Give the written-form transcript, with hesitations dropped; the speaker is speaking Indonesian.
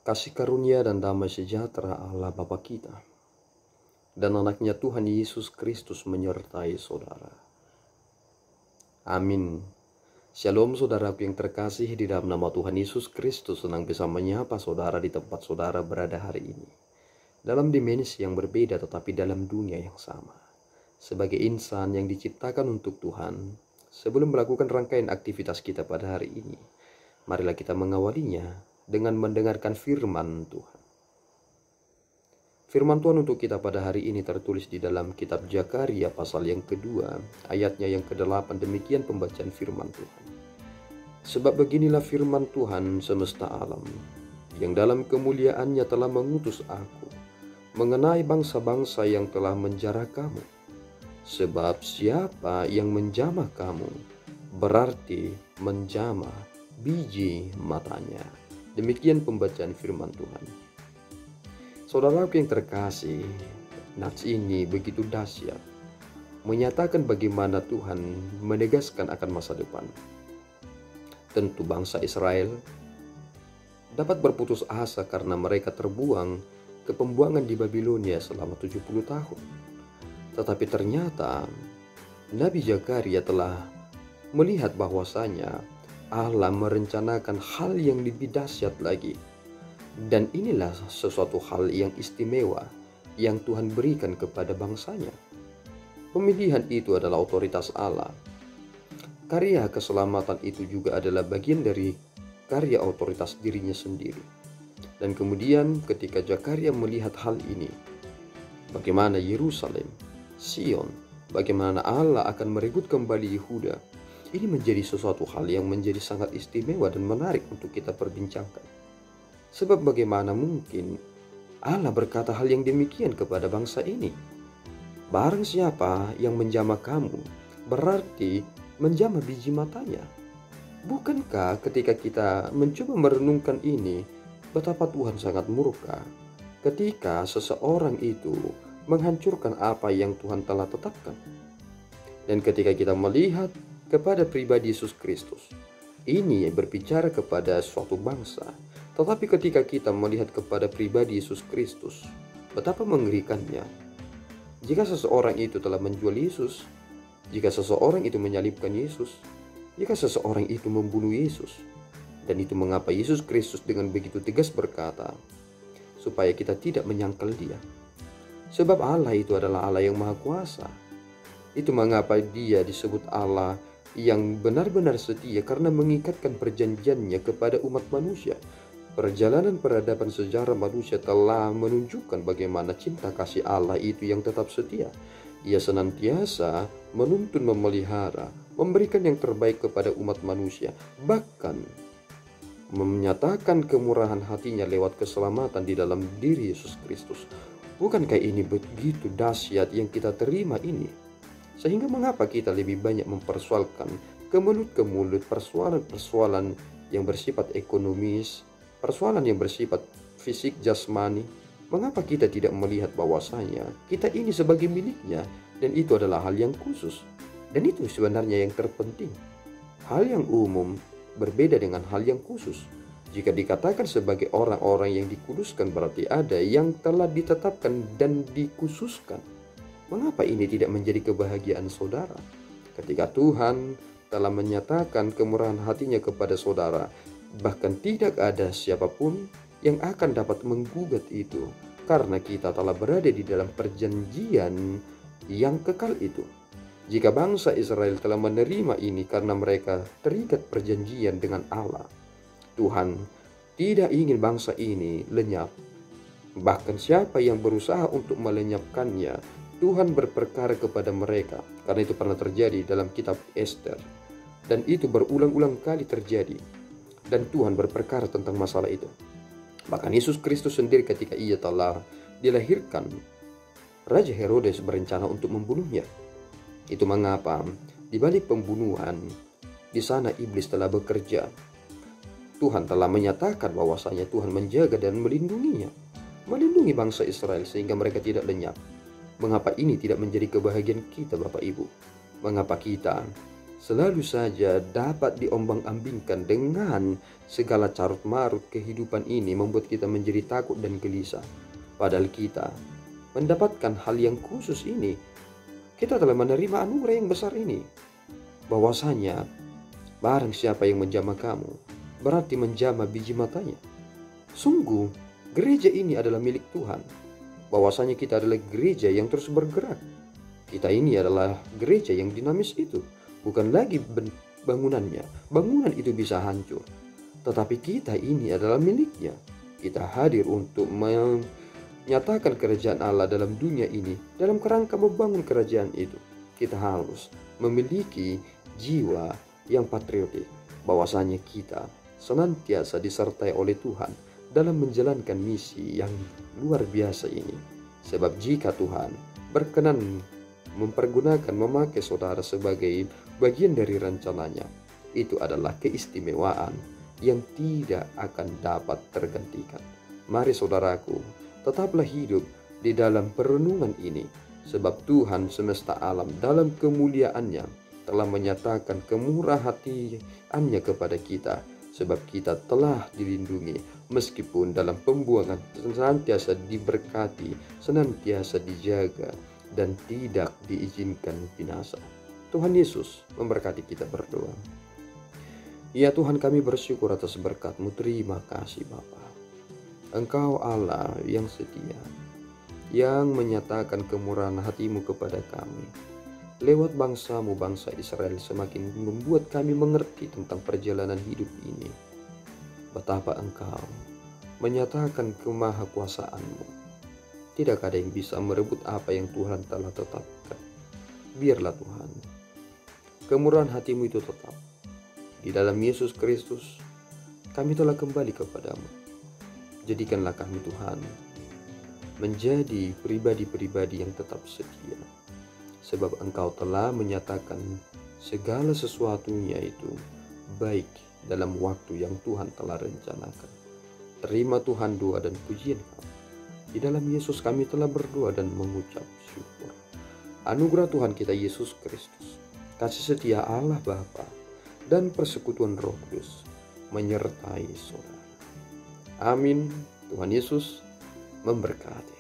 Kasih karunia dan damai sejahtera Allah Bapa kita dan anaknya Tuhan Yesus Kristus menyertai saudara. Amin. Shalom saudaraku yang terkasih, di dalam nama Tuhan Yesus Kristus senang bisa menyapa saudara di tempat saudara berada hari ini. Dalam dimensi yang berbeda tetapi dalam dunia yang sama. Sebagai insan yang diciptakan untuk Tuhan, sebelum melakukan rangkaian aktivitas kita pada hari ini, marilah kita mengawalinya dengan mendengarkan firman Tuhan. Firman Tuhan untuk kita pada hari ini tertulis di dalam kitab Zakaria pasal yang kedua, ayatnya yang ke-8. Demikian pembacaan firman Tuhan. Sebab beginilah firman Tuhan semesta alam, yang dalam kemuliaannya telah mengutus aku, mengenai bangsa-bangsa yang telah menjara kamu. Sebab siapa yang menjamah kamu, berarti menjamah biji matanya. Demikian pembacaan firman Tuhan. Saudaraku yang terkasih, nats ini begitu dahsyat, menyatakan bagaimana Tuhan menegaskan akan masa depan. Tentu bangsa Israel dapat berputus asa karena mereka terbuang ke pembuangan di Babilonia selama 70 tahun. Tetapi ternyata Nabi Zakaria telah melihat bahwasanya Allah merencanakan hal yang lebih dahsyat lagi. Dan inilah sesuatu hal yang istimewa yang Tuhan berikan kepada bangsanya. Pemilihan itu adalah otoritas Allah. Karya keselamatan itu juga adalah bagian dari karya otoritas dirinya sendiri. Dan kemudian ketika Zakaria melihat hal ini, bagaimana Yerusalem, Sion, bagaimana Allah akan merebut kembali Yehuda, ini menjadi sesuatu hal yang menjadi sangat istimewa dan menarik untuk kita perbincangkan. Sebab bagaimana mungkin Allah berkata hal yang demikian kepada bangsa ini? Barang siapa yang menjamah kamu, berarti menjamah biji matanya. Bukankah ketika kita mencoba merenungkan ini, betapa Tuhan sangat murka ketika seseorang itu menghancurkan apa yang Tuhan telah tetapkan. Dan ketika kita melihat kepada pribadi Yesus Kristus, ini berbicara kepada suatu bangsa. Tetapi ketika kita melihat kepada pribadi Yesus Kristus, betapa mengerikannya. Jika seseorang itu telah menjual Yesus, jika seseorang itu menyalibkan Yesus, jika seseorang itu membunuh Yesus, dan itu mengapa Yesus Kristus dengan begitu tegas berkata, supaya kita tidak menyangkal dia. Sebab Allah itu adalah Allah yang Maha Kuasa. Itu mengapa dia disebut Allah yang benar-benar setia karena mengikatkan perjanjiannya kepada umat manusia. Perjalanan peradaban sejarah manusia telah menunjukkan bagaimana cinta kasih Allah itu yang tetap setia. Ia senantiasa menuntun, memelihara, memberikan yang terbaik kepada umat manusia, bahkan menyatakan kemurahan hatinya lewat keselamatan di dalam diri Yesus Kristus. Bukankah ini begitu dahsyat yang kita terima ini? Sehingga mengapa kita lebih banyak mempersoalkan ke mulut persoalan-persoalan yang bersifat ekonomis, persoalan yang bersifat fisik jasmani? Mengapa kita tidak melihat bahwasanya kita ini sebagai miliknya, dan itu adalah hal yang khusus, dan itu sebenarnya yang terpenting. Hal yang umum berbeda dengan hal yang khusus. Jika dikatakan sebagai orang-orang yang dikuduskan, berarti ada yang telah ditetapkan dan dikhususkan. Mengapa ini tidak menjadi kebahagiaan saudara? Ketika Tuhan telah menyatakan kemurahan hatinya kepada saudara, bahkan tidak ada siapapun yang akan dapat menggugat itu, karena kita telah berada di dalam perjanjian yang kekal itu. Jika bangsa Israel telah menerima ini karena mereka terikat perjanjian dengan Allah, Tuhan tidak ingin bangsa ini lenyap. Bahkan siapa yang berusaha untuk melenyapkannya, Tuhan berperkara kepada mereka. Karena itu pernah terjadi dalam kitab Ester, dan itu berulang-ulang kali terjadi. Dan Tuhan berperkara tentang masalah itu. Bahkan Yesus Kristus sendiri ketika ia telah dilahirkan, Raja Herodes berencana untuk membunuhnya. Itu mengapa di balik pembunuhan, di sana iblis telah bekerja. Tuhan telah menyatakan bahwasanya Tuhan menjaga dan melindunginya, melindungi bangsa Israel sehingga mereka tidak lenyap. Mengapa ini tidak menjadi kebahagiaan kita, Bapak Ibu? Mengapa kita selalu saja dapat diombang-ambingkan dengan segala carut-marut kehidupan ini, membuat kita menjadi takut dan gelisah. Padahal kita mendapatkan hal yang khusus ini, kita telah menerima anugerah yang besar ini, bahwasanya barang siapa yang menjamah kamu, berarti menjamah biji matanya. Sungguh, gereja ini adalah milik Tuhan, bahwasanya kita adalah gereja yang terus bergerak. Kita ini adalah gereja yang dinamis itu, bukan lagi bangunannya. Bangunan itu bisa hancur, tetapi kita ini adalah miliknya. Kita hadir untuk menyatakan kerajaan Allah dalam dunia ini. Dalam kerangka membangun kerajaan itu, kita harus memiliki jiwa yang patriotik, bahwasanya kita senantiasa disertai oleh Tuhan dalam menjalankan misi yang luar biasa ini. Sebab jika Tuhan berkenan memakai saudara sebagai bagian dari rencananya, itu adalah keistimewaan yang tidak akan dapat tergantikan. Mari saudaraku, tetaplah hidup di dalam perenungan ini, sebab Tuhan semesta alam dalam kemuliaannya telah menyatakan kemurah hatiannya kepada kita, sebab kita telah dilindungi meskipun dalam pembuangan, senantiasa diberkati, senantiasa dijaga, dan tidak diizinkan binasa. Tuhan Yesus memberkati kita berdoa. Ya Tuhan, kami bersyukur atas berkat-Mu. Terima kasih Bapa. Engkau Allah yang setia, yang menyatakan kemurahan hati-Mu kepada kami. Lewat bangsa-Mu, bangsa Israel, semakin membuat kami mengerti tentang perjalanan hidup ini. Betapa Engkau menyatakan kemahakuasaan-Mu. Tidak ada yang bisa merebut apa yang Tuhan telah tetapkan. Biarlah Tuhan, kemurahan hati-Mu itu tetap. Di dalam Yesus Kristus, kami telah kembali kepadamu. Jadikanlah kami Tuhan, menjadi pribadi-pribadi yang tetap setia. Sebab Engkau telah menyatakan segala sesuatunya itu baik dalam waktu yang Tuhan telah rencanakan. Terima Tuhan doa dan pujian kami. Di dalam Yesus kami telah berdoa dan mengucap syukur. Anugerah Tuhan kita Yesus Kristus, kasih setia Allah Bapa, dan persekutuan Roh Kudus menyertai saudara. Amin. Tuhan Yesus memberkati.